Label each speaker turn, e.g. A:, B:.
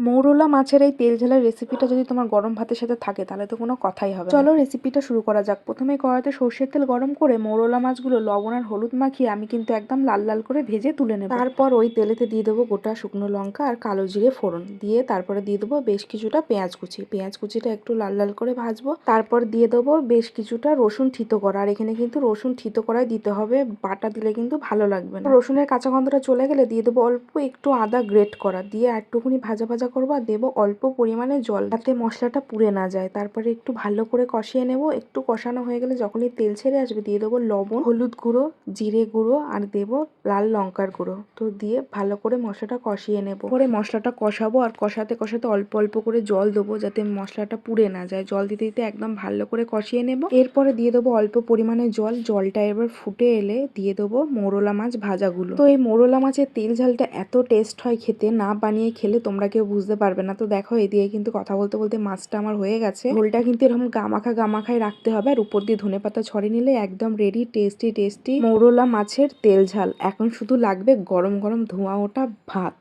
A: মৌরলা মাছের এই তেল ঝালের রেসিপিটা যদি তোমার গরম ভাতের সাথে থাকে তাহলে তো কোনো কথাই হবে না। চলো রেসিপিটা শুরু করা যাক। প্রথমে কড়াইতে সর্ষের তেল গরম করে মৌরলা মাছগুলো লবণ আর হলুদ মাখিয়ে আমি কিন্তু একদম লাল লাল করে ভেজে তুলে নেব। তারপর ওই তেলেতে দিয়ে দেবো গোটা শুকনো লঙ্কা আর কালো জিরে ফোড়ন দিয়ে তারপরে দিয়ে দেবো বেশ কিছুটা পেঁয়াজ কুচি। পেঁয়াজ কুচিটা একটু লাল লাল করে ভাজবো। তারপর দিয়ে দেবো বেশ কিছুটা রসুন থিতো করা, আর এখানে কিন্তু রসুন থিতো করাই দিতে হবে, বাটা দিলে কিন্তু ভালো লাগবে না। রসুনের কাঁচা গন্ধটা চলে গেলে দিয়ে দেবো অল্প একটু আদা গ্রেট করা, দিয়ে একটুখানি ভাজা ভাজা করবো আর দেবো অল্প পরিমাণে জল, যাতে মশলাটা পুড়ে না যায়। তারপরে একটু ভালো করে কষিয়ে নেব। একটু কষানো হয়ে গেলে যখনই তেল ছেড়ে আসবে দিয়ে দেবো লবণ, হলুদ গুঁড়ো, জিরে গুঁড়ো আর দেবো লাল লঙ্কার গুঁড়ো। তো দিয়ে ভালো করে মশলাটা কষিয়ে নেব। পরে মশলাটা কষাবো আর কষাতে কষাতে অল্প অল্প করে জল দেবো, যাতে মশলাটা পুড়ে না যায়। জল দিতে দিতে একদম ভালো করে কষিয়ে নেব। এরপরে দিয়ে দেবো অল্প পরিমাণে জল। জলটা এবার ফুটে এলে দিয়ে দেবো মৌরলা মাছ ভাজাগুলো। তো এই মৌরলা মাছের তেল ঝালটা এত টেস্ট হয় খেতে, না বানিয়ে খেলে তোমরা কেউ বুঝতে পারবে না। তো দেখো এদিকে কিন্তু কথা বলতে বলতে মাছটা আমার হয়ে গেছে। ঝোলটা কিন্তু এরকম গামাখাই রাখতে হবে, আর উপর দিয়ে ধনেপাতা ছড়িয়ে নিলে একদম রেডি টেস্টি টেস্টি মৌরলা মাছের তেল ঝাল। এখন শুধু লাগবে গরম গরম ধোঁয়া ওঠা ভাত।